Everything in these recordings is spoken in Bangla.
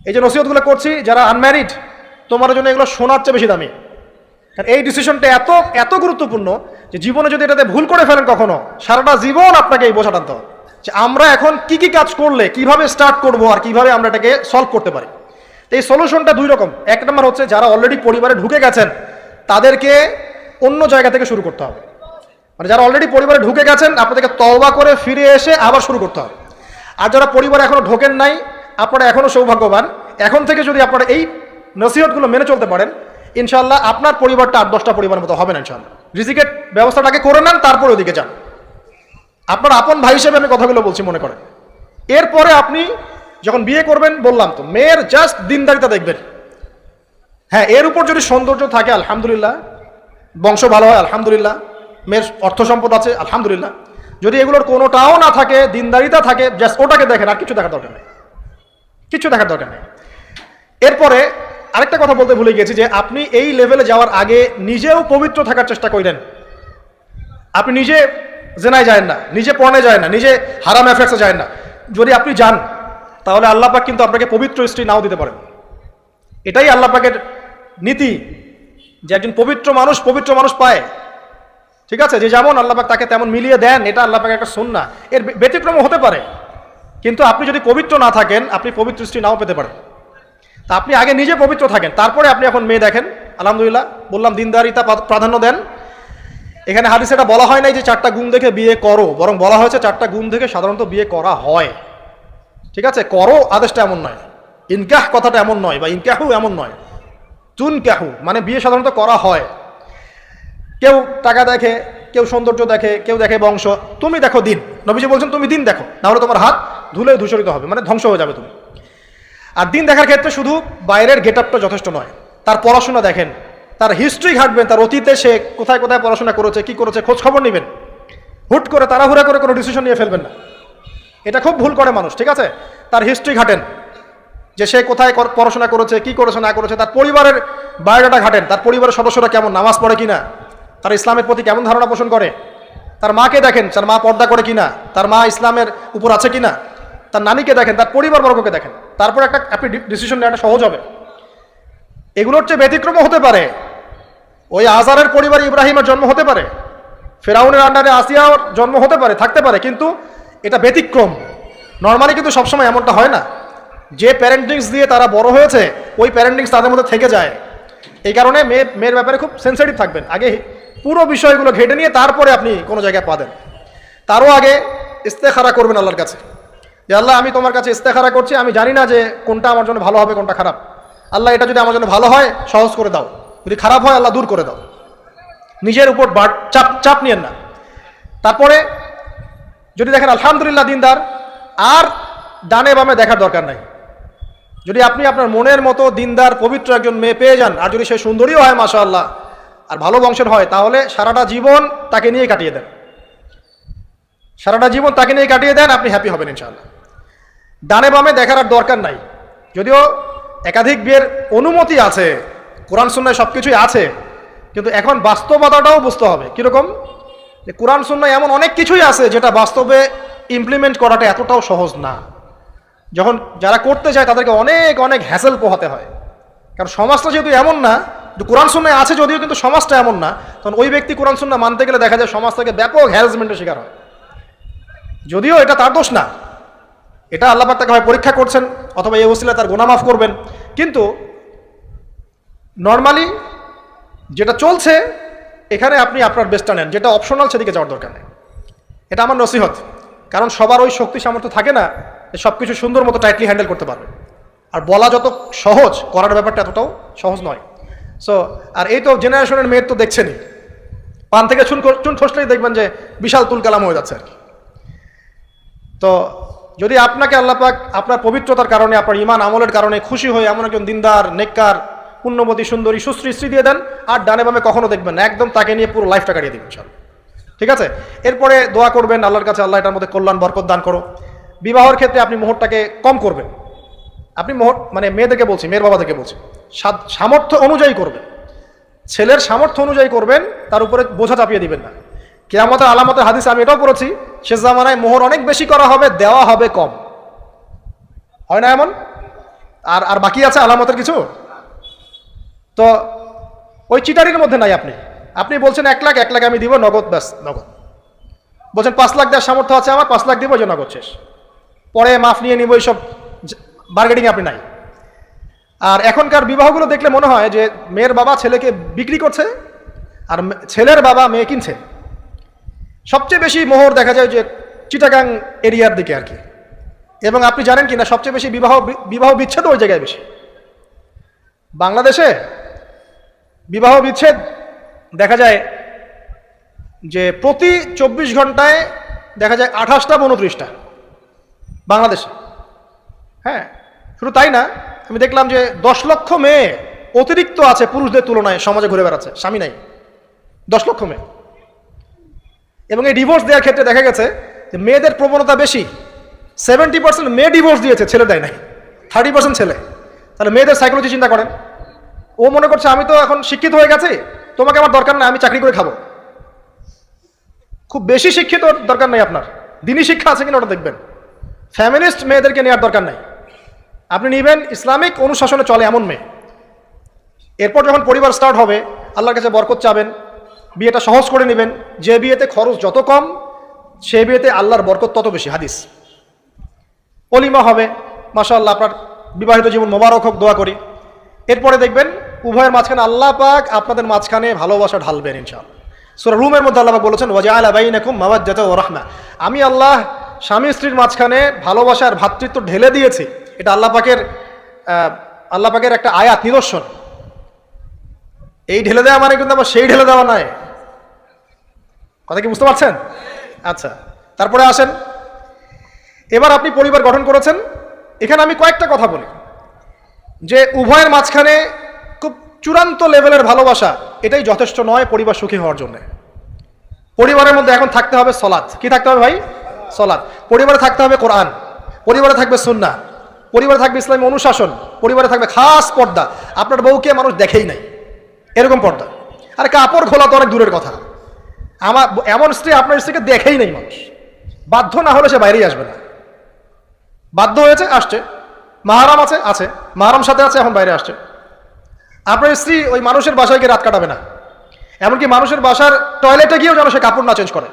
এই যে নসিহতগুলো করছি, যারা আনম্যারিড, তোমার জন্য এগুলো শোনার চেয়ে বেশি দামি। কারণ এই ডিসিশনটা এত এত গুরুত্বপূর্ণ যে জীবনে যদি এটাতে ভুল করে ফেলেন কখনো, সারাটা জীবন আপনাকে এই বোঝা টানতে হবে যে আমরা এখন কি কি কাজ করলে কিভাবে স্টার্ট করব আর কিভাবে আমরা এটাকে সলভ করতে পারি। তো এই সলিউশনটা দুই রকম। এক নম্বর হচ্ছে যারা অলরেডি পরিবারে ঢুকে গেছেন তাদেরকে অন্য জায়গা থেকে শুরু করতে হবে। মানে যারা অলরেডি পরিবারে ঢুকে গেছেন আপনাদেরকে তওবা করে ফিরে এসে আবার শুরু করতে হবে। আর যারা পরিবারে এখনো ঢোকেন নাই, আপনারা এখনো সৌভাগ্যবান। এখন থেকে যদি আপনারা এই নসিহতগুলো মেনে চলতে পারেন, ইনশাআল্লাহ আপনার পরিবারটা 8-10টা পরিবারের মতো হবে না ইনশাআল্লাহ। রিজিকের ব্যবস্থাটাকে করে নেন, তারপরে ওদিকে যান। আপনার আপন ভাই হিসেবে আমি কথাগুলো বলছি, মনে করেন। এরপরে আপনি যখন বিয়ে করবেন, বললাম তো, মেয়ের জাস্ট দিনদারিতা দেখবেন। হ্যাঁ, এর উপর যদি সৌন্দর্য থাকে আলহামদুলিল্লাহ, বংশ ভালো হয় আলহামদুলিল্লাহ, মেয়ের অর্থ সম্পদ আছে আলহামদুলিল্লাহ। যদি এগুলোর কোনোটাও না থাকে, দিনদারিতা থাকে, জাস্ট ওটাকে দেখেন, আর কিছু দেখার দরকার নেই, কিছু দেখার দরকার নেই। এরপরে আরেকটা কথা বলতে ভুলে গেছি যে আপনি এই লেভেলে যাওয়ার আগে নিজেও পবিত্র থাকার চেষ্টা করেন। আপনি নিজে জেনায় যায় না, নিজে পর্নে যায় না, নিজে হারাম অ্যাফেয়ার্সে যায় না। যদি আপনি যান তাহলে আল্লাহ পাক কিন্তু আপনাকে পবিত্র স্ত্রী নাও দিতে পারেন। এটাই আল্লাহ পাকের নীতি যে একজন পবিত্র মানুষ পায়। ঠিক আছে, যে যেমন আল্লাহ পাক তাকে তেমন মিলিয়ে দেন, এটা আল্লাহ পাকের একটা সুন্নাহ। এর ব্যতিক্রম হতে পারে, কিন্তু আপনি যদি পবিত্র না থাকেন আপনি পবিত্র স্ত্রী নাও পেতে পারেন। তা আপনি আগে নিজে পবিত্র থাকেন, তারপরে আপনি এখন মেয়ে দেখেন। আলহামদুলিল্লাহ, বললাম দিনদারিতা প্রাধান্য দেন। এখানে হাদিসে এটা বলা হয় নাই যে 4টা গুণ দেখে বিয়ে করো, বরং বলা হয়েছে 4টা গুণ দেখে সাধারণত বিয়ে করা হয়। ঠিক আছে, করো আদেশটা এমন নয়, ইনকাহ কথাটা এমন নয়, বা ইনকাহু এমন নয়, তুনকাহু মানে বিয়ে সাধারণত করা হয়। কেউ টাকা দেখে, কেউ সৌন্দর্য দেখে, কেউ দেখে বংশ। তুমি দেখো দিন। নবীজি বলছেন তুমি দিন দেখো, নাহলে তোমার হাত ধুলে ধূসরিত হবে, মানে ধ্বংস হয়ে যাবে তুমি। আর দিন দেখার ক্ষেত্রে শুধু বাইরের গেট আপটা যথেষ্ট নয়, তার পড়াশোনা দেখেন, তার হিস্ট্রি ঘাটবেন, তার অতীতে সে কোথায় কোথায় পড়াশোনা করেছে, কি করেছে, খোঁজ খবর নেবেন। হুট করে তাড়াহুড়া করে কোনো ডিসিশন নিয়ে ফেলবেন না, এটা খুব ভুল করে মানুষ। ঠিক আছে, তার হিস্ট্রি ঘাটেন যে সে কোথায় পড়াশোনা করেছে, কি করেছে না করেছে। তার পরিবারের বায়োডাটা ঘাটেন, তার পরিবারের সদস্যরা কেমন, নামাজ পড়ে কিনা, তার ইসলামের প্রতি কেমন ধারণা পোষণ করে। তার মাকে দেখেন, তার মা পর্দা করে কিনা, তার মা ইসলামের উপর আছে কিনা। তার নানিকে দেখেন, তার পরিবারবর্গকে দেখেন, তারপর একটা আপনি ডিসিশন নেওয়াটা সহজ হবে। এগুলোর চেয়ে ব্যতিক্রমও হতে পারে। ওই আজারের পরিবারে ইব্রাহিমের জন্ম হতে পারে, ফেরাউনের আন্ডারে আসিয়ার জন্ম হতে পারে, থাকতে পারে, কিন্তু এটা ব্যতিক্রম। নর্মালি কিন্তু সবসময় এমনটা হয় না। যে প্যারেন্টিংস দিয়ে তারা বড় হয়েছে, ওই প্যারেন্টিংস তাদের মধ্যে থেকে যায়। এই কারণে মেয়ের ব্যাপারে খুব সেন্সিটিভ থাকবেন। আগে পুরো বিষয়গুলো ঘেটে নিয়ে তারপরে আপনি কোনো জায়গায় পা দেন। তারও আগে ইস্তেখারা করবেন আল্লাহর কাছে, যে আল্লাহ আমি তোমার কাছে ইস্তেখারা করছি, আমি জানি না যে কোনটা আমার জন্য ভালো হবে, কোনটা খারাপ। আল্লাহ এটা যদি আমার জন্য ভালো হয় সহজ করে দাও, যদি খারাপ হয় আল্লাহ দূর করে দাও। নিজের উপর চাপ নিয়েন না। তারপরে যদি দেখেন আলহামদুলিল্লাহ দিনদার, আর ডানে বামে দেখার দরকার নাই। যদি আপনি আপনার মনের মতো দিনদার পবিত্র একজন মেয়ে পেয়ে যান, আর যদি সে সুন্দরীও হয় মাশাআল্লাহ, আর ভালো বংশের হয়, তাহলে সারাটা জীবন তাকে নিয়ে কাটিয়ে দেন, সারাটা জীবন তাকে নিয়ে কাটিয়ে দেন, আপনি হ্যাপি হবেন ইনশাআল্লাহ। ডানে বামে দেখার আর দরকার নাই। যদিও একাধিক বিয়ের অনুমতি আছে, কোরআন সুন্নায় সব কিছুই আছে, কিন্তু এখন বাস্তবতাটাও বুঝতে হবে। কীরকম? যে কোরআন সুন্নায় এমন অনেক কিছুই আছে যেটা বাস্তবে ইমপ্লিমেন্ট করাটা এতটাও সহজ না। যখন যারা করতে যায় তাদেরকে অনেক অনেক হ্যাসেল পোহাতে হয়, কারণ সমাজটা যেহেতু এমন না। কোরআন সুন্নায় আছে যদিও, কিন্তু সমাজটা এমন না। তখন ওই ব্যক্তি কোরআন সুন্নাহ মানতে গেলে দেখা যায় সমাজ থেকে ব্যাপক হ্যারাসমেন্টের শিকার হয়। যদিও এটা তার দোষ না, এটা আল্লাহ পাক তাকে হয় পরীক্ষা করছেন, অথবা এই ওসিলায় তার গুনাহ মাফ করবেন। কিন্তু নর্মালি যেটা চলছে, এখানে আপনি আপনার বেস্টটা নেন, যেটা অপশনাল সেদিকে যাওয়ার দরকার নেই। এটা আমার নসিহত। কারণ সবার ওই শক্তি সামর্থ্য থাকে না সব কিছু সুন্দর মতো টাইটলি হ্যান্ডেল করতে পারবে। আর বলা যত সহজ, করার ব্যাপারটা এতটাও সহজ নয়। সো আর এই তো জেনারেশনের মেয়ের তো দেখছেনই, পান থেকে চুন খসলেই দেখবেন যে বিশাল তুলকালাম হয়ে যাচ্ছে আর কি। তো যদি আপনাকে আল্লাহ পাক আপনার পবিত্রতার কারণে, আপনার ঈমান আমলের কারণে খুশি হয়ে এমন একজন দিনদার, নেককার, পুণ্যবতী, সুন্দরী, সুশ্রী স্ত্রী দিয়ে দেন, আর ডানে বামে কখনো দেখবেন না, একদম তাকে নিয়ে পুরো লাইফটা কাটিয়ে দিবেন ইনশাআল্লাহ। ঠিক আছে, এরপরে দোয়া করবেন আল্লাহর কাছে, আল্লাহ এটার মধ্যে কল্যাণ বরকত দান করো। বিবাহের ক্ষেত্রে আপনি মোহরটাকে কম করবেন। আপনি মোহর মানে মেয়েদেরকে বলছি, মেয়ের বাবাদেরকে বলছি, সামর্থ্য অনুযায়ী করবেন, ছেলের সামর্থ্য অনুযায়ী করবেন, তার উপরে বোঝা চাপিয়ে দিবেন না। কিয়ামতের আলামতের হাদিস আমি এটাও পড়েছি, শেষ জামানায় মোহর অনেক বেশি করা হবে, দেওয়া হবে কম। হয় না এমন? আর আর বাকি আছে আলামতের কিছু? তো ওই চিটারির মধ্যে নাই। আপনি আপনি বলছেন 1 লাখ, 1 লাখ আমি দিব নগদ, ব্যাস নগদ। বলছেন 5 লাখ দেওয়ার সামর্থ্য আছে আমার, 5 লাখ দিব, যে নগদ শেষ, পরে মাফ নিয়ে নিব, এইসব বার্গেনিং আপনি নাই। আর এখনকার বিবাহগুলো দেখলে মনে হয় যে মেয়ের বাবা ছেলেকে বিক্রি করছে আর ছেলের বাবা মেয়ে কিনছে। সবচেয়ে বেশি মোহর দেখা যায় যে চিটাগাং এরিয়ার দিকে আর কি। এবং আপনি জানেন কি না, সবচেয়ে বেশি বিবাহ বিচ্ছেদ ওই জায়গায় বেশি। বাংলাদেশে বিবাহ বিচ্ছেদ দেখা যায় যে প্রতি 24 ঘন্টায় দেখা যায় 28টা বা 29টা বাংলাদেশে। হ্যাঁ, শুধু তাই না, আমি দেখলাম যে 10 লক্ষ মেয়ে অতিরিক্ত আছে পুরুষদের তুলনায় সমাজে ঘুরে বেড়াচ্ছে, স্বামী নাই, 10 লক্ষ মেয়ে। এবং এই ডিভোর্স দেওয়ার ক্ষেত্রে দেখা গেছে যে মেয়েদের প্রবণতা বেশি। 70% মেয়ে ডিভোর্স দিয়েছে, ছেলে দেয় নাই, 30% ছেলে। তাহলে মেয়েদের সাইকোলজি চিন্তা করেন। ও মনে করছে আমি তো এখন শিক্ষিত হয়ে গেছি, তোমাকে আমার দরকার নাই, আমি চাকরি করে খাবো। খুব বেশি শিক্ষিত দরকার নাই আপনার, দিনই শিক্ষা আছে কিনা ওটা দেখবেন। ফ্যামিলিস্ট মেয়েদেরকে নেওয়ার দরকার নাই, আপনি নিবেন ইসলামিক অনুশাসনে চলে এমন মেয়ে। এরপর যখন পরিবার স্টার্ট হবে, আল্লাহর কাছে বরকত চাবেন, বিয়েটা সহজ করে নেবেন। যে বিয়েতে খরচ যত কম, সে বিয়েতে আল্লাহর বরকত তত বেশি, হাদিস। অলিমা হবে, মাশাআল্লাহ, আপনার বিবাহিত জীবন মোবারক হোক, দোয়া করি। এরপরে দেখবেন উভয়ের মাঝখানে আল্লাহ পাক আপনাদের মাঝখানে ভালোবাসা ঢালবেন ইনশাআল্লাহ। সূরা রুমের মধ্যে আল্লাহ পাক বলেছেন, ওয়াজআলা বাইনাকুম মাওয়াজ্জাতা ওয়া রাহমা, আমি আল্লাহ স্বামী স্ত্রীর মাঝখানে ভালোবাসার ভ্রাতৃত্ব ঢেলে দিয়েছি। এটা আল্লাহ পাকের একটা আয়াত, নিদর্শন। এই ঢেলে দেওয়া মানে কিন্তু আবার সেই ঢেলে দেওয়া নয়। কথা কি বুঝতে পারছেন? আচ্ছা, তারপরে আসেন, এবার আপনি পরিবার গঠন করেছেন। এখানে আমি কয়েকটা কথা বলি যে উভয়ের মাঝখানে খুব চূড়ান্ত লেভেলের ভালোবাসা এটাই যথেষ্ট নয় পরিবার সুখী হওয়ার জন্য। পরিবারের মধ্যে এখন থাকতে হবে সলাত। কি থাকতে হবে ভাই? সলাত। পরিবারে থাকতে হবে কোরআন, পরিবারে থাকবে সুন্নাহ, পরিবারে থাকবে ইসলামী অনুশাসন, পরিবারে থাকবে খাস পর্দা। আপনার বউকে মানুষ দেখেই নাই, এরকম পর্দা। আর কাপড় খোলা তো অনেক দূরের কথা, আমার এমন স্ত্রী আপনার স্ত্রীকে দেখেই নেই মানুষ। বাধ্য না হলে সে বাইরেই আসবে না, বাধ্য হয়েছে আসছে, মাহারাম আছে মাহারাম সাথে আছে, এখন বাইরে আসছে। আপনার স্ত্রী ওই মানুষের বাসায় গিয়ে রাত কাটাবে না, এমনকি মানুষের বাসার টয়লেটে গিয়েও যেন সে কাপড় না চেঞ্জ করে।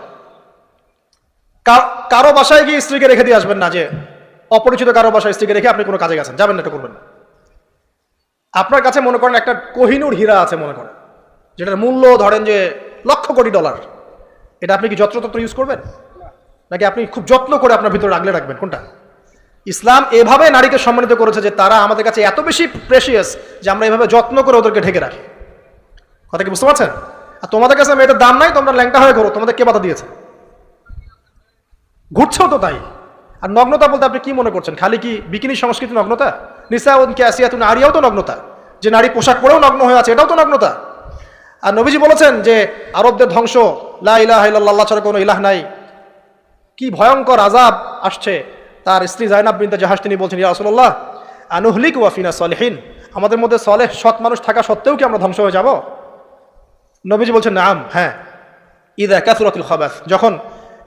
কারো বাসায় গিয়ে স্ত্রীকে রেখে দিয়ে আসবেন না, যে অপরিচিত কারো বাসায় স্ত্রীকে রেখে আপনি কোনো কাজে গেছেন, যাবেন না, এটা করবেন না। আপনার কাছে মনে করেন একটা কোহিনূর হীরা আছে, মনে করেন যেটার মূল্য ধরেন যে লক্ষ কোটি ডলার, এটা আপনি কি যত্রতত্র ইউজ করবেন, নাকি আপনি খুব যত্ন করে আপনার ভিতরে আগলে রাখবেন? কোনটা? ইসলাম এভাবে নারীকে সম্মানিত করেছে যে তারা আমাদের কাছে এত বেশি প্রেশিয়াস যে আমরা এভাবে যত্ন করে ওদেরকে ঢেকে রাখি। কথা কি বুঝতে পারছেন? আর তোমাদের কাছে মেয়েটার দাম নাই, তোমরা ল্যাংটা হয়ে ঘোরো, তোমাদের কে বাধা দিয়েছে? ঘুরছেও তো তাই। আর নগ্নতা বলতে আপনি কি মনে করছেন? খালি কি বিকিনি সংস্কৃতি নগ্নতা? নিসাউন কাসিয়াতুন আরিয়াও তো নগ্নতা, যে নারী পোশাক পরেও নগ্ন হয়ে আছে, এটাও তো নগ্নতা। আর নবীজি বলেছেন যে আরবদের ধ্বংস, লা ইলাহা ইল্লাল্লাহ, আল্লাহ ছাড়া কোনো ইলাহ নাই। কি ভয়ঙ্কর আযাব আসছে। তার স্ত্রী জায়নাব বিনতে জাহাশ তিনি বলছেন, ইয়া রাসূলুল্লাহ আনুহলিক ওয়া ফিনা সালিহিন, আমাদের মধ্যে সালেহ সৎ মানুষ থাকা সত্ত্বেও কি আমরা ধ্বংস হয়ে যাব? নবীজি বলছেন, নাম, হ্যাঁ। ইযা কাসুরাতুল খাবাস, যখন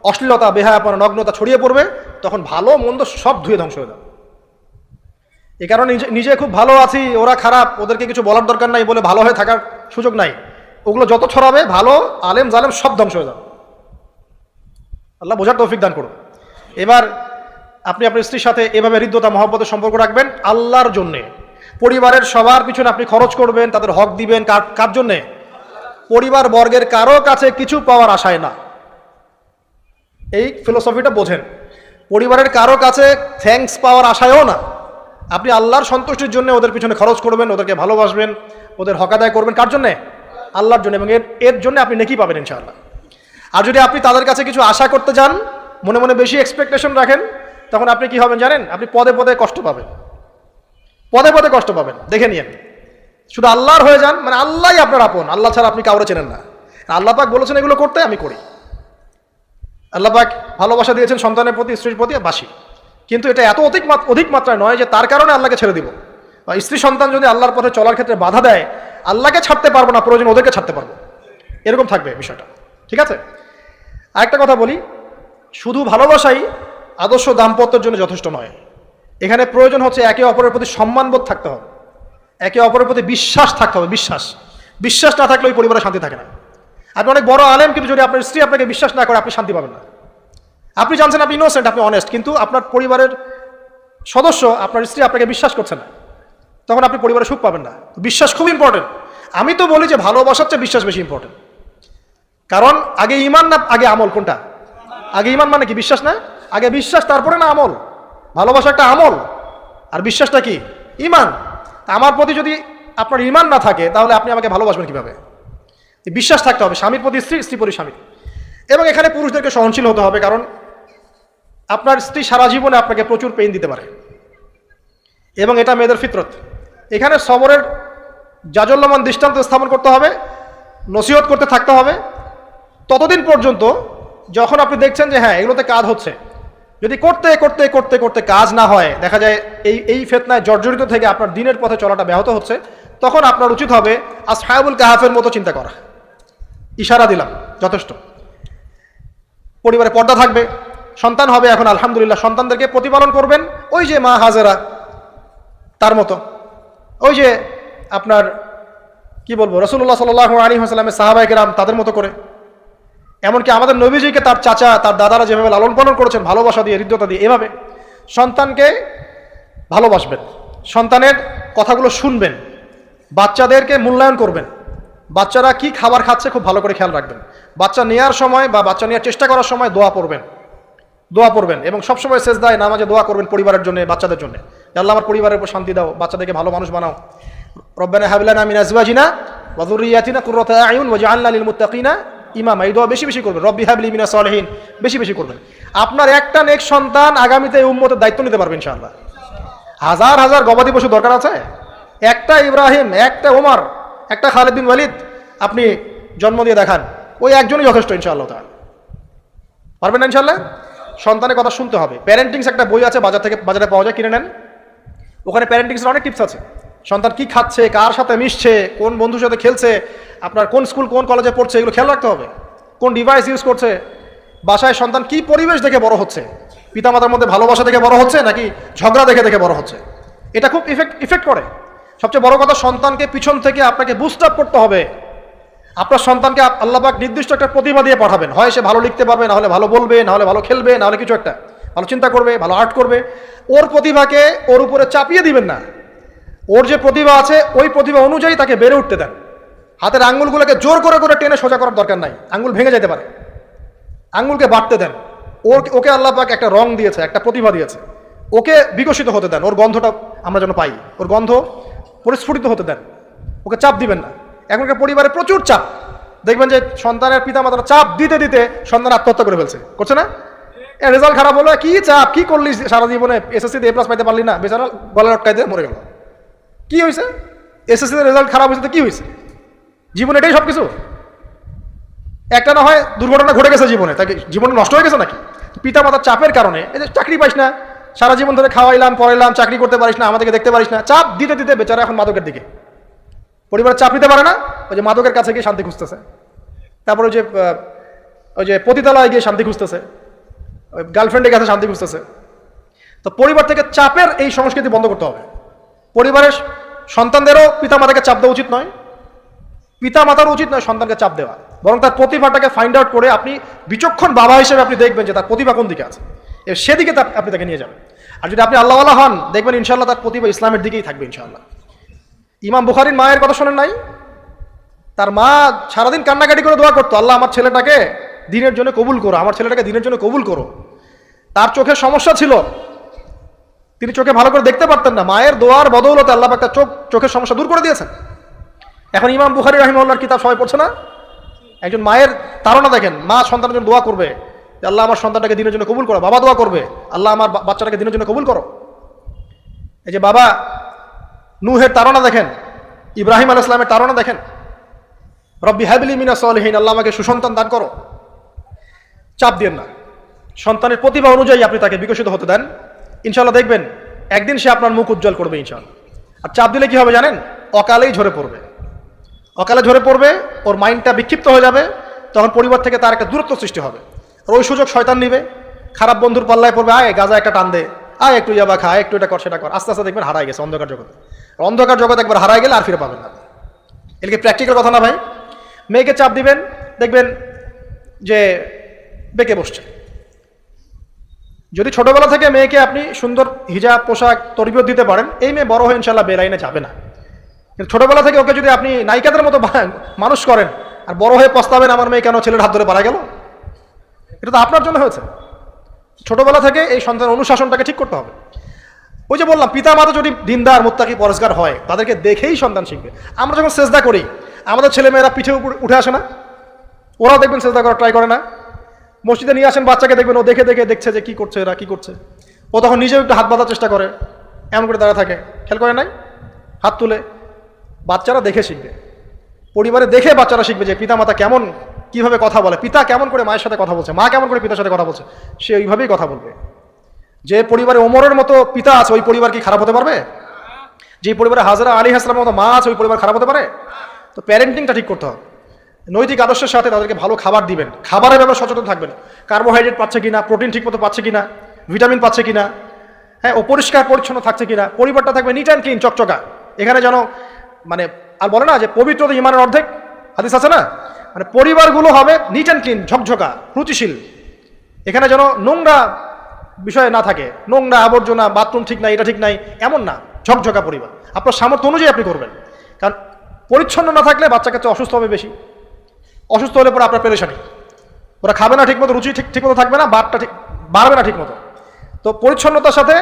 অশ্লীলতা, বেহায়াপনা, নগ্নতা ছড়িয়ে পড়বে, তখন ভালো মন্দ সব ধুয়ে ধ্বংস হয়ে যাবে। এই কারণে নিজে খুব ভালো আছি, ওরা খারাপ, ওদেরকে কিছু বলার দরকার নাই বলে ভালো হয়ে থাকার সুযোগ নাই। ওগুলো যত ছড়াবে, ভালো আলেম জালেম সব ধ্বংস হয়ে যাবে। আল্লাহ বোঝার তৌফিক দান করুন। এবার আপনি আপনার স্ত্রীর সাথে এভাবে হৃদ্যতা মহব্বতের সম্পর্ক রাখবেন আল্লাহর জন্যে। পরিবারের সবার পিছনে আপনি খরচ করবেন, তাদের হক দিবেন। কার জন্যে? পরিবার বর্গের কারো কাছে কিছু পাওয়ার আশায় না। এই ফিলোসফিটা বোঝেন। পরিবারের কারো কাছে থ্যাঙ্কস পাওয়ার আশায়ও না। আপনি আল্লাহর সন্তুষ্টির জন্য ওদের পিছনে খরচ করবেন, ওদেরকে ভালোবাসবেন, ওদের হক আদায় করবেন। কার জন্যে? আল্লাহর জন্য। এবং এর জন্য আপনি নেকি পাবেন ইনশাআল্লাহ। আর যদি আপনি তাদের কাছে কিছু আশা করতে যান, মনে মনে বেশি এক্সপেকটেশন রাখেন, তখন আপনি কি হবেন জানেন? আপনি পদে পদে কষ্ট পাবেন, পদে পদে কষ্ট পাবেন। দেখে নিয়েন, শুধু আল্লাহর হয়ে যান, মানে আল্লাহই আপনার আপন, আল্লাহ ছাড়া আপনি কাউরে চেনেন না। আল্লাহ পাক বলেছেন এগুলো করতে, আমি করি। আল্লাহ পাক ভালোবাসা দিয়েছেন সন্তানের প্রতি, স্ত্রীর প্রতি, বাসি। কিন্তু এটা এত অধিক মাত্রায় নয় যে তার কারণে আল্লাহকে ছেড়ে দিব। বা স্ত্রী সন্তান যদি আল্লাহর পথে চলার ক্ষেত্রে বাধা দেয়, আল্লাহকে ছাড়তে পারবো না, প্রয়োজন ওদেরকে ছাড়তে পারবো, এরকম থাকবে বিষয়টা। ঠিক আছে? আরেকটা কথা বলি, শুধু ভালোবাসাই আদর্শ দাম্পত্যের জন্য যথেষ্ট নয়। এখানে প্রয়োজন হচ্ছে একে অপরের প্রতি সম্মানবোধ থাকতে হবে, একে অপরের প্রতি বিশ্বাস থাকতে হবে। বিশ্বাস না থাকলে ওই পরিবারে শান্তি থাকে না। আপনি অনেক বড় আলেম, কিন্তু যদি আপনার স্ত্রী আপনাকে বিশ্বাস না করে, আপনি শান্তি পাবেন না। আপনি জানছেন আপনি ইনোসেন্ট, আপনি অনেস্ট, কিন্তু আপনার পরিবারের সদস্য, আপনার স্ত্রী আপনাকে বিশ্বাস করছে না, তখন আপনি পরিবারে সুখ পাবেন না। বিশ্বাস খুব ইম্পর্টেন্ট। আমি তো বলি যে ভালোবাসার চেয়ে বিশ্বাস বেশি ইম্পর্টেন্ট। কারণ আগে ইমান না আগে আমল? কোনটা আগে? ইমান মানে কি? বিশ্বাস না? আগে বিশ্বাস, তারপরে না আমল? ভালোবাসা একটা আমল, আর বিশ্বাসটা কি? ইমান। আমার প্রতি যদি আপনার ইমান না থাকে, তাহলে আপনি আমাকে ভালোবাসবেন কিভাবে? বিশ্বাস থাকতে হবে, স্বামীর প্রতি স্ত্রী, স্ত্রী প্রতি স্বামী। এবং এখানে পুরুষদেরকে সহনশীল হতে হবে, কারণ আপনার স্ত্রী সারা জীবনে আপনাকে প্রচুর পেইন দিতে পারে, এবং এটা মেয়েদের ফিতরত। এখানে সবরের জাজল্যমান দৃষ্টান্ত স্থাপন করতে হবে, নসিহত করতে থাকতে হবে ততদিন পর্যন্ত যখন আপনি দেখছেন যে হ্যাঁ এগুলোতে কাজ হচ্ছে। যদি করতে করতে করতে করতে কাজ না হয়, দেখা যায় এই ফিতনায় জর্জরিত থেকে আপনার দিনের পথে চলাটা ব্যাহত হচ্ছে, তখন আপনার উচিত হবে আসহাবুল কাহাফের মতো চিন্তা করা। ইশারা দিলাম, যথেষ্ট। পরিবারে পর্দা থাকবে, সন্তান হবে, এখন আলহামদুলিল্লাহ সন্তানদেরকে প্রতিপালন করবেন ওই যে মা হাজেরা তার মতো, ওই যে আপনার কি বলবো রাসূলুল্লাহ সাল্লাল্লাহু আলাইহি ওয়াসাল্লামের সাহাবায়ে কেরাম তাদের মতো করে। এমনকি আমাদের নবীজিকে তার চাচা, তার দাদারা যেভাবে লালন পালন করেছেন ভালোবাসা দিয়ে, হৃদ্যতা দিয়ে, এভাবে সন্তানকে ভালোবাসবেন, সন্তানের কথাগুলো শুনবেন, বাচ্চাদেরকে মূল্যায়ন করবেন। বাচ্চারা কি খাবার খাচ্ছে খুব ভালো করে খেয়াল রাখবেন। বাচ্চা নেওয়ার সময় বা বাচ্চা নেওয়ার চেষ্টা করার সময় দোয়া পড়বেন, এবং সবসময় সেজদায় নামাজে দোয়া করবেন পরিবারের জন্য, বাচ্চাদের জন্য। আল্লাহ আমার পরিবারের উপর শান্তি দাও, বাচ্চাদেরকে ভালো মানুষ বানাও। রব্বানা হাব লানা মিন আজওয়াজিনা ওয়া যুররিয়াতিনা কুররাতা আয়ুন ওয়াজআলনা লিল মুত্তাকিনা ইমামা। এই দোয়া বেশি বেশি করবেন। রব্বি হাবলি মিনাস সালিহিন বেশি বেশি করবেন। আপনার একটা নেক সন্তান আগামীতে এই উম্মতের দায়িত্ব নিতে পারবে ইনশাআল্লাহ। হাজার হাজার গবাদি পশু দরকার আছে, একটা ইব্রাহিম, একটা ওমর, একটা খালিদ বিন ওয়ালিদ আপনি জন্ম দিয়ে দেখান, ওই একজনই যথেষ্ট ইনশাআল্লাহ তাআলা। পারবেন না ইনশাআল্লাহ? সন্তানের কথা শুনতে হবে। প্যারেন্টিংস একটা বই আছে, বাজারে পাওয়া যায়, কিনে নেন। ওখানে প্যারেন্টিংসের অনেক টিপস আছে। সন্তান কি খাচ্ছে, কার সাথে মিশছে, কোন বন্ধুর সাথে খেলছে, আপনার কোন স্কুল কোন কলেজে পড়ছে, এগুলো খেয়াল রাখতে হবে। কোন ডিভাইস ইউজ করছে, বাসায় সন্তান কি পরিবেশ দেখে বড় হচ্ছে, পিতামাতার মধ্যে ভালোবাসা দেখে বড় হচ্ছে নাকি ঝগড়া দেখে দেখে বড় হচ্ছে, এটা খুব ইফেক্ট করে। সবচেয়ে বড় কথা, সন্তানকে পিছন থেকে আপনাকে বুস্ট আপ করতে হবে। আপনার সন্তানকে আল্লাহ পাক নির্দিষ্ট একটা প্রতিভা দিয়ে পাঠাবেন, হয় সে ভালো লিখতে পারবে, না হলে ভালো বলবে, না হলে ভালো খেলবে, না হলে কিছু একটা ভালো চিন্তা করবে, ভালো আর্ট করবে। ওর প্রতিভাকে ওর উপরে চাপিয়ে দিবেন না। ওর যে প্রতিভা আছে ওই প্রতিভা অনুযায়ী তাকে বেড়ে উঠতে দেন। হাতের আঙ্গুলগুলোকে জোর করে করে টেনে সোজা করার দরকার নাই, আঙ্গুল ভেঙে যেতে পারে। আঙ্গুলকে বাড়তে দেন। ওকে আল্লাহ পাক একটা রং দিয়েছে, একটা প্রতিভা দিয়েছে, ওকে বিকশিত হতে দেন। ওর গন্ধটা আমরা যেন পাই, ওর গন্ধ পরিস্ফুটিত হতে দেন। ওকে চাপ দিবেন না। এখনকার পরিবারে প্রচুর চাপ, দেখবেন যে সন্তানের পিতামাতারা চাপ দিতে দিতে সন্তান আত্মহত্যা করে ফেলছে, করছে না? রেজাল্ট খারাপ হলো, কি চাপ, কি করলি সারা জীবনে, এসএসসিতে A+ পাইতে পারলি না, বেচারা গলা লটকাইতে মরে গেল। কি হয়েছে? এসএসসিতে রেজাল্ট খারাপ হয়েছে তো কি হয়েছে? জীবনে এটাই সব কিছু? একটা না হয় দুর্ঘটনা ঘটে গেছে জীবনে, তাকে জীবন নষ্ট হয়ে গেছে নাকি? পিতামাতার চাপের কারণে, এই যে চাকরি পাইস না, সারা জীবন ধরে খাওয়াইলাম পড়াইলাম, চাকরি করতে পারিস না, আমাদেরকে দেখতে পারিস না, চাপ দিতে দিতে বেচারা এখন মাদকের দিকে। পরিবারের চাপ নিতে পারে না, ওই যে মাদকের কাছে গিয়ে শান্তি খুঁজতেছে, তারপরে ওই যে পতিতালয়ে গিয়ে শান্তি খুঁজতেছে, ওই গার্লফ্রেন্ডের কাছে শান্তি খুঁজতেছে। তো পরিবার থেকে চাপের এই সংস্কৃতি বন্ধ করতে হবে। পরিবারের সন্তানদেরও পিতামাতাকে চাপ দেওয়া উচিত নয়, পিতামাতার উচিত নয় সন্তানকে চাপ দেওয়া, বরং তার প্রতিভাটাকে ফাইন্ড আউট করে আপনি বিচক্ষণ বাবা হিসেবে আপনি দেখবেন যে তার প্রতিভা কোন দিকে আছে, সেদিকে আপনি তাকে নিয়ে যাবেন। আর যদি আপনি আল্লাহওয়ালা হন, দেখবেন ইনশাআল্লাহ তার প্রতিভা ইসলামের দিকেই থাকবে ইনশাআল্লাহ। ইমাম বুখারীর মায়ের কথা শোনেন নাই? তার মা সারাদিন কান্নাকাটি করে দোয়া করতো, আল্লাহ আমার ছেলেটাকে দিনের জন্য কবুল করো, আমার ছেলেটাকে দিনের জন্য কবুল করো। তার চোখের সমস্যা ছিল, তিনি চোখে ভালো করে দেখতে পারতেন না, মায়ের দোয়ার বদৌলতে আল্লাহ পাক তার চোখের সমস্যা দূর করে দিয়েছেন। এখন ইমাম বুখারী রাহিমাহুল্লাহর কিতাব সবাই পড়ছে না? একজন মায়ের তাড়না দেখেন, মা সন্তানের জন্য দোয়া করবে, আল্লাহ আমার সন্তানটাকে দিনের জন্য কবুল করো। বাবা দোয়া করবে, আল্লাহ আমার বাচ্চাটাকে দিনের জন্য কবুল করো। এই যে বাবা নূহের তাড়না দেখেন, ইব্রাহিম আলাইহিস সালামের তাড়না দেখেন, রব্বি হাবলি মিনাস সালিহিন, আল্লাহ আমাকে সুসন্তান দান করো। চাপ দিয়েন না, সন্তানের প্রতিভা অনুযায়ী আপনি তাকে বিকশিত হতে দেন, ইনশাআল্লাহ দেখবেন একদিন সে আপনার মুখ উজ্জ্বল করবে ইনশাআল্লাহ। আর চাপ দিলে কি হবে জানেন? অকালেই ঝরে পড়বে, অকালে ঝরে পড়বে, ওর মাইন্ডটা বিক্ষিপ্ত হয়ে যাবে, তখন পরিবার থেকে তার একটা দূরত্ব সৃষ্টি হবে। আর ওই সুযোগ শয়তান নিবে, খারাপ বন্ধুর পাল্লায় পড়বে, আয় গাজা একটা টান দে, আয় একটু ইয়াবা খা, একটু এটা কর সেটা কর, আস্তে আস্তে দেখবেন হারাই গেছে অন্ধকার জগতে। অন্ধকার জগৎ একবার হারাই গেলে আর ফিরে পাবেন না। এটা কি প্র্যাকটিক্যাল কথা না ভাই? মেয়েকে চাপ দিবেন, দেখবেন যে বেঁকে বসছে। যদি ছোটবেলা থেকে মেয়েকে আপনি সুন্দর হিজাব পোশাক তরবিয়ত দিতে পারেন, এই মেয়ে বড় হয়ে ইনশাল্লাহ বেলাইনে যাবে না। কিন্তু ছোটবেলা থেকে ওকে যদি আপনি নায়িকাদের মতো মানুষ করেন আর বড় হয়ে পস্তাবেন আমার মেয়ে কেন ছেলের হাত ধরে পারা গেল, এটা তো আপনার জন্য হয়েছে। ছোটবেলা থেকে এই সন্তানের অনুশাসনটাকে ঠিক করতে হবে। ওই যে বললাম, পিতা মাতা যদি দিনদার মুত্তাকি পরেজগার হয়, তাদেরকে দেখেই সন্তান শিখবে। আমরা যখন সেজদা করি, আমাদের ছেলেমেয়েরা পিঠে উপরে উঠে আসে না? ওরাও দেখবেন সেজদা করা ট্রাই করে না? মসজিদে নিয়ে আসেন বাচ্চাকে, দেখবেন ও দেখে দেখে দেখছে যে কি করছে এরা, কি করছে। ও তখন নিজেও একটু হাত বাঁধার চেষ্টা করে, এমন করে দাঁড়া থাকে, খেয়াল করে নাই? হাত তুলে। বাচ্চারা দেখে শিখবে, পরিবারে দেখে বাচ্চারা শিখবে যে পিতা মাতা কেমন, কিভাবে কথা বলে, পিতা কেমন করে মায়ের সাথে কথা বলছে, মা কেমন করে পিতার সাথে কথা বলছে, সে ওইভাবেই কথা বলবে। যে পরিবারে ওমরের মতো পিতা আছে, ওই পরিবার কি খারাপ হতে পারবে? যে পরিবারে হাজরা আলাইহিস সালামের মতো মা আছে, ওই পরিবার খারাপ হতে পারে? তো প্যারেন্টিংটা ঠিক করতে হবে। নৈতিক আদর্শের সাথে তাদেরকে ভালো খাবার দিবেন, খাবারের ব্যাপারে সচেতন থাকবেন। কার্বোহাইড্রেট পাচ্ছে কিনা, প্রোটিন ঠিক মতো পাচ্ছে কিনা, ভিটামিন পাচ্ছে কিনা, হ্যাঁ, ও পরিষ্কার পরিচ্ছন্ন থাকছে কিনা, পরিবারটা থাকবে নিট অ্যান্ড ক্লিন, চকচকা। এখানে যেন মানে আর বলে না যে পবিত্রতা ইমানের অর্ধেক, হাদিস আছে না? মানে পরিবারগুলো হবে নিট অ্যান্ড ক্লিন, ঝকঝকা, রুচিশীল। এখানে যেন নোংরা বিষয় না থাকে, নোংরা আবর্জনা, বাথরুম ঠিক নাই, এটা ঠিক নাই, এমন না। ঝকঝকা পরিবার আপনার সামর্থ্য অনুযায়ী আপনি করবেন। কারণ পরিচ্ছন্ন না থাকলে বাচ্চা কাছে অসুস্থ হবে বেশি। অসুস্থ হলে পরে আপনার পেরেশানি, ওরা খাবে না ঠিক মতো, রুচি ঠিক মতো থাকবে না, বারটা ঠিক বাড়বে না ঠিক মতো। তো পরিচ্ছন্নতার সাথে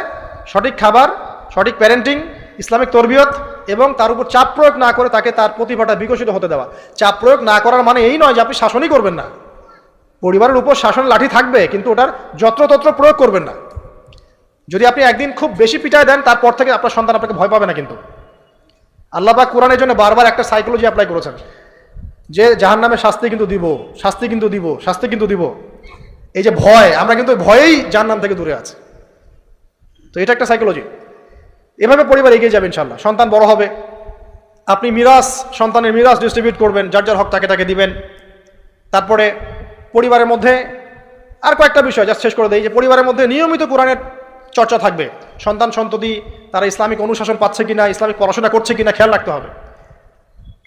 সঠিক খাবার, সঠিক প্যারেন্টিং, ইসলামিক তরবিয়ত, এবং তার উপর চাপ প্রয়োগ না করে তাকে তার প্রতিভাটা বিকশিত হতে দেওয়া। চাপ প্রয়োগ না করার মানে এই নয় যে আপনি শাসনই করবেন না। পরিবারের উপর শাসন লাঠি থাকবে, কিন্তু ওটার যত্রতত্র প্রয়োগ করবেন না। যদি আপনি একদিন খুব বেশি পিটায় দেন, তারপর থেকে আপনার সন্তান আপনাকে ভয় পাবে না। কিন্তু আল্লাহ পাক কোরআনের জন্য বারবার একটা সাইকোলজি অ্যাপ্লাই করেছেন যে জাহান্নামের শাস্তি কিন্তু দিব, শাস্তি কিন্তু দিব, শাস্তি কিন্তু দিব। এই যে ভয়, আমরা কিন্তু ভয়েই জাহান্নাম থেকে দূরে আছি। তো এটা একটা সাইকোলজি। এভাবে পরিবার এগিয়ে যাবে ইনশাল্লাহ। সন্তান বড় হবে, আপনি মিরাস, সন্তানের মিরাস ডিস্ট্রিবিউট করবেন, যার যার হক তাকে তাকে দিবেন। তারপরে পরিবারের মধ্যে আর কয়েকটা বিষয় জাস্ট শেষ করে দেই, যে পরিবারের মধ্যে নিয়মিত কোরআনের চর্চা থাকবে। সন্তান সন্ততি তারা ইসলামিক অনুশাসন পাচ্ছে কিনা, ইসলামিক পড়াশোনা করছে কিনা খেয়াল রাখতে হবে।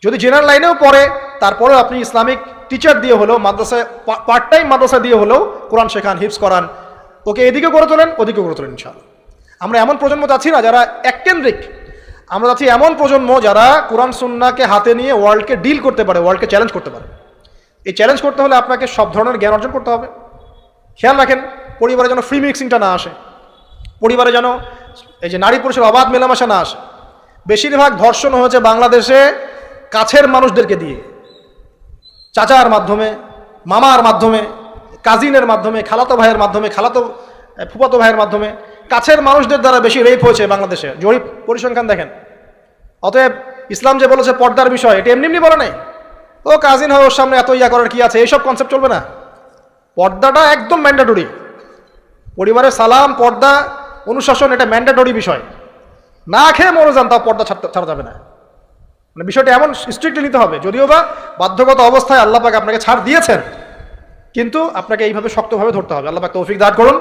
যদি জেনারেল লাইনেও পড়ে, তারপরেও আপনি ইসলামিক টিচার দিয়ে হলেও, মাদ্রাসায় পার্ট টাইম মাদ্রাসা দিয়ে হলেও কোরআন শেখান, হিফজ করান, ওকে এদিকে করে তোলেন, ওদিকে করে তোলেন ইনশাআল্লাহ। আমরা এমন প্রজন্ম চাচ্ছি না যারা এককেন্দ্রিক, আমরা চাচ্ছি এমন প্রজন্ম যারা কোরআন সুন্নাহকে হাতে নিয়ে ওয়ার্ল্ডকে ডিল করতে পারে, ওয়ার্ল্ডকে চ্যালেঞ্জ করতে পারে। এই চ্যালেঞ্জ করতে হলে আপনাকে সব ধরনের জ্ঞান অর্জন করতে হবে। খেয়াল রাখেন পরিবারে যেন ফ্রি মিক্সিংটা না আসে, পরিবারে যেন এই যে নারী পুরুষের অবাধ মেলামেশা না আসে। বেশিরভাগ ধর্ষণ হয়েছে বাংলাদেশে কাছের মানুষদেরকে দিয়ে, চাচার মাধ্যমে, মামার মাধ্যমে, কাজিনের মাধ্যমে, খালাতো ভাইয়ের মাধ্যমে, খালাতো ফুফাতো ভাইয়ের মাধ্যমে, কাছের মানুষদের দ্বারা বেশি রেপ হয়েছে বাংলাদেশে। জরিপ পরিসংখ্যান দেখেন। অতএব ইসলাম যে বলেছে পর্দার বিষয়, এটা এমনি এমনি বলে নাই। ও কাজিন হয়, ওর সামনে এত ইয়া করার কি আছে, এইসব কনসেপ্ট চলবে না। পর্দাটা একদম ম্যান্ডেটরি। পরিবারের সালাম, পর্দা, অনুশাসন, এটা ম্যান্ডেটরি বিষয়। না খেয়ে মরে যান, তাও পর্দা ছাড়া যাবে না। মানে বিষয়টা এমন স্ট্রিক্টলি নিতে হবে। যদিও বা বাধ্যগত অবস্থায় আল্লাহ পাক আপনাকে ছাড় দিয়েছেন, কিন্তু আপনাকে এইভাবে শক্তভাবে ধরতে হবে। আল্লাহ পাক তৌফিক দান করুন।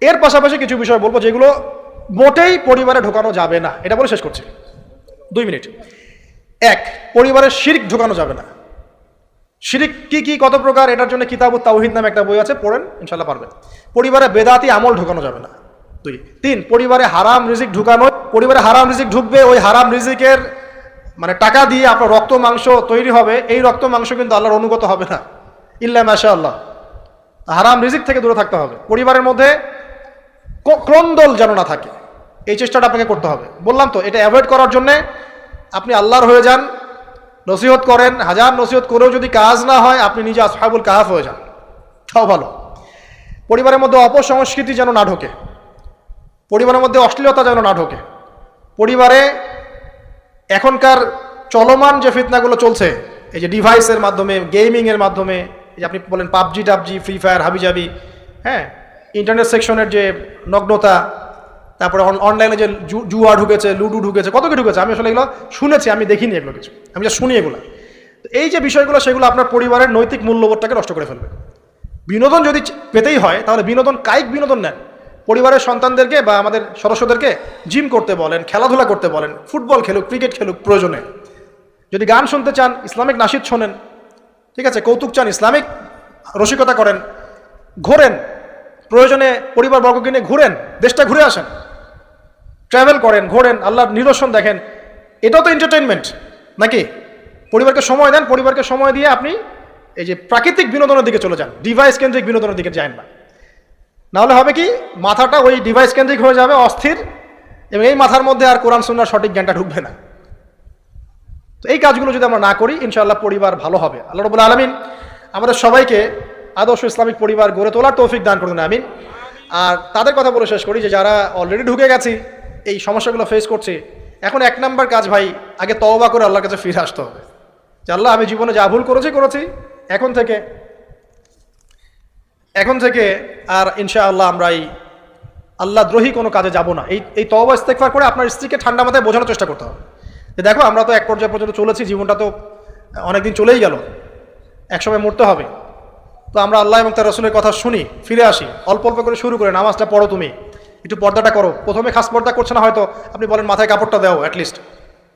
এর পাশাপাশি কিছু বিষয় বলবো যেগুলো মোটেই পরিবারে ঢোকানো যাবে না, এটা বলে শেষ করছি 2 মিনিট। 1, পরিবারে শিরক ঢোকানো যাবে না। শিরক কি কি, কত প্রকার, এটার জন্য কিতাবুত তাওহীদ নামে একটা বই আছে, পড়েন ইনশাআল্লাহ পারবেন। পরিবারে বেদাতি আমল ঢোকানো যাবে না। 2, 3, পরিবারে হারাম রিজিক ঢুকানো। পরিবারে হারাম রিজিক ঢুকবে, ওই হারাম রিজিকের মানে টাকা দিয়ে আপনার রক্ত মাংস তৈরি হবে, এই রক্ত মাংস কিন্তু আল্লাহর অনুগত হবে না, ইল্লা মাশাআল্লাহ। হারাম রিজিক থেকে দূরে থাকতে হবে। পরিবারের মধ্যে ক্রন্দল যেন না থাকে, এই চেষ্টাটা আপনাকে করতে হবে। বললাম তো, এটা অ্যাভয়েড করার জন্য আপনি আল্লাহর হয়ে যান, নসিহত করেন, হাজার নসিহত করেও যদি কাজ না হয়, আপনি নিজে আসহাবুল কাহাফ হয়ে যান, তাও ভালো। পরিবারের মধ্যে অপসংস্কৃতি যেন না ঢোকে, পরিবারের মধ্যে অশ্লীলতা যেন না ঢোকে। পরিবারে এখনকার চলমান যে ফিতনাগুলো চলছে, এই যে ডিভাইসের মাধ্যমে, গেমিংয়ের মাধ্যমে, এই যে আপনি বলেন পাবজি টাবজি, ফ্রি ফায়ার, হাবিজাবি, হ্যাঁ, ইন্টারনেট সেকশনের যে নগ্নতা, তারপরে অনলাইনে যে জুয়া ঢুকেছে, লুডু ঢুকেছে, কত কি ঢুকেছে, আমি আসলে এগুলো শুনেছি, আমি দেখিনি এগুলো কিছু, আমি যা শুনি এগুলো। তো এই যে বিষয়গুলো, সেগুলো আপনার পরিবারের নৈতিক মূল্যবোধটাকে নষ্ট করে ফেলবে। বিনোদন যদি পেতেই হয়, তাহলে বিনোদন, কায়িক বিনোদন নেন, পরিবারের সন্তানদেরকে বা আমাদের সদস্যদেরকে জিম করতে বলেন, খেলাধুলা করতে বলেন, ফুটবল খেলুক, ক্রিকেট খেলুক প্রয়োজনে। যদি গান শুনতে চান ইসলামিক নাশিদ শোনেন, ঠিক আছে, কৌতুক চান ইসলামিক রসিকতা করেন, ঘোরেন, প্রয়োজনে পরিবারবর্গকে নিয়ে ঘুরেন, দেশটা ঘুরে আসেন, ট্রাভেল করেন, ঘোরেন, আল্লাহর নিদর্শন দেখেন, এটাও তো এন্টারটেইনমেন্ট নাকি? পরিবারকে সময় দেন, পরিবারকে সময় দিয়ে আপনি এই যে প্রাকৃতিক বিনোদনের দিকে চলে যান, ডিভাইস কেন্দ্রিক বিনোদনের দিকে যান না। নাহলে হবে কি, মাথাটা ওই ডিভাইস কেন্দ্রিক হয়ে যাবে, অস্থির, এবং এই মাথার মধ্যে আর কোরআন সুন্নাহর সঠিক জ্ঞানটা ঢুকবে না। তো এই কাজগুলো যদি আমরা না করি ইনশাআল্লাহ পরিবার ভালো হবে। আল্লাহ রাব্বুল আলামিন আমাদের সবাইকে আদর্শ ইসলামিক পরিবার গড়ে তোলার তৌফিক দান করুন, আমিন। আর তাদের কথা বলে শেষ করি যে যারা অলরেডি ঢুকে গেছি, এই সমস্যাগুলো ফেস করছে, এখন 1 নাম্বার কাজ ভাই, আগে তওবা করে আল্লাহর কাছে ফিরে আসতে হবে যে আল্লাহ আমি জীবনে যা ভুল করেছি, এখন থেকে আর ইনশাআল্লাহ আমরা এই আল্লাহ দ্রোহী কোনো কাজে যাব না। এই তওবা ইস্তেগফার করে আপনার স্ত্রীকে ঠান্ডা মাথায় বোঝানোর চেষ্টা করতে হবে যে দেখো আমরা তো এক পর্যায়ে পর্যন্ত চলেছি, জীবনটা তো অনেকদিন চলেই গেল, একসময় মরতে হবে। তো আমরা আল্লাহ এবং তার রাসূলের কথা শুনি, ফিরে আসি, অল্প অল্প করে শুরু করে নামাজটা পড়ো, তুমি একটু পর্দাটা করো। প্রথমে খাস পর্দা করছে না হয়তো, আপনি বলেন মাথায় কাপড়টা দাও অ্যাটলিস্ট,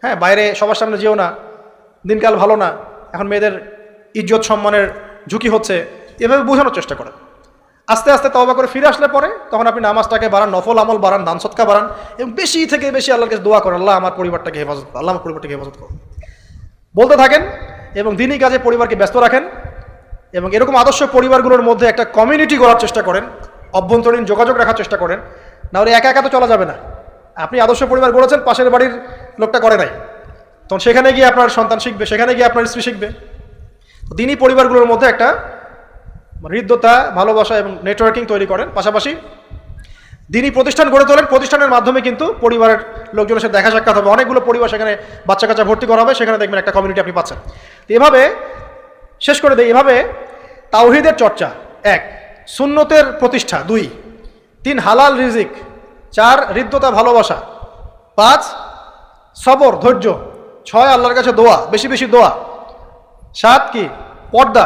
হ্যাঁ, বাইরে সবার সামনে যেও না, দিনকাল ভালো না, এখন মেয়েদের ইজ্জত সম্মানের ঝুঁকি হচ্ছে, এভাবে বোঝানোর চেষ্টা করেন। আস্তে আস্তে তওবা করে ফিরে আসলে পরে তখন আপনি নামাজটাকে বাড়ান, নফল আমল বাড়ান, দান সদকা বাড়ান, এবং বেশি থেকে বেশি আল্লাহর কাছে দোয়া করেন, আল্লাহ আমার পরিবারটাকে হেফাজত করুন, আল্লাহ আমার পরিবারটাকে হেফাজত করুন, বলতে থাকেন। এবং দিনই কাজে পরিবারকে ব্যস্ত রাখেন, এবং এরকম আদর্শ পরিবারগুলোর মধ্যে একটা কমিউনিটি গড়ার চেষ্টা করেন, অভ্যন্তরীণ যোগাযোগ রাখার চেষ্টা করেন। নাহলে একা একা তো চলা যাবে না। আপনি আদর্শ পরিবার গড়েছেন, পাশের বাড়ির লোকটা করে নাই, তখন সেখানে গিয়ে আপনার সন্তান শিখবে, সেখানে গিয়ে আপনার স্ত্রী শিখবে। দিনই পরিবারগুলোর মধ্যে একটা হৃদ্যতা, ভালোবাসা এবং নেটওয়ার্কিং তৈরি করেন। পাশাপাশি দিনই প্রতিষ্ঠান গড়ে তোলেন, প্রতিষ্ঠানের মাধ্যমে কিন্তু পরিবারের লোকজনের সাথে দেখা সাক্ষাৎ হবে, অনেকগুলো পরিবার সেখানে বাচ্চা কাচ্চা ভর্তি করা হবে, সেখানে দেখবেন একটা কমিউনিটি আপনি পাচ্ছেন। তো এভাবে শেষ করে দেয়, এভাবে তাওহীদের চর্চা 1, সুন্নতের প্রতিষ্ঠা 2, 3 হালাল রিজিক, 4 হৃদ্যতা ভালোবাসা, 5 সবর ধৈর্য, 6 আল্লাহর কাছে দোয়া, বেশি বেশি দোয়া, 7 কি পর্দা,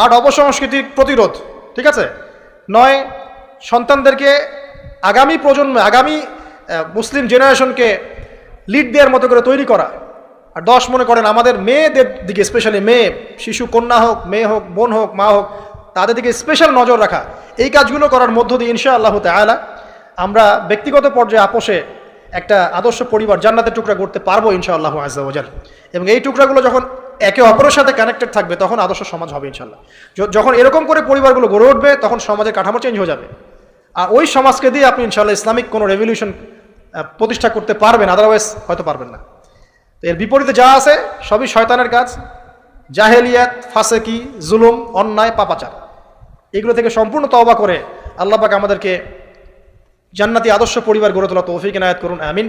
8 অপসংস্কৃতির প্রতিরোধ, ঠিক আছে, 9 সন্তানদেরকে আগামী প্রজন্মে, আগামী মুসলিম জেনারেশনকে লিড দেওয়ার মতো করে তৈরি করা, আর 10 মনে করেন আমাদের মেয়েদের দিকে, স্পেশালি মেয়ে শিশু, কন্যা হোক, মেয়ে হোক, বোন হোক, মা হোক, তাদের দিকে স্পেশাল নজর রাখা। এই কাজগুলো করার মধ্য দিয়ে ইনশাআল্লাহ তাআলা আমরা ব্যক্তিগত পর্যায়ে আপোষে একটা আদর্শ পরিবার, জান্নাতের টুকরা করতে পারবো ইনশাআল্লাহ আযজা ওয়া জাল। এবং এই টুকরাগুলো যখন একে অপরের সাথে কানেক্টেড থাকবে তখন আদর্শ সমাজ হবে ইনশাআল্লাহ। যখন এরকম করে পরিবারগুলো গড়ে উঠবে তখন সমাজের কাঠামো চেঞ্জ হয়ে যাবে, আর ওই সমাজকে দিয়ে আপনি ইনশাআল্লাহ ইসলামিক কোনো রেভলিউশন প্রতিষ্ঠা করতে পারবেন, আদারওয়াইজ হয়তো পারবেন না। এর বিপরীতে যা আছে সবই শয়তানের কাজ, জাহেলিয়াত, ফাসেকি, জুলুম, অন্যায়, পাপাচার। এগুলো থেকে সম্পূর্ণ তওবা করে আল্লাহ পাক আমাদেরকে জান্নাতি আদর্শ পরিবার গড়ে তোলা তৌফিক এনায়েত করুন, আমিন।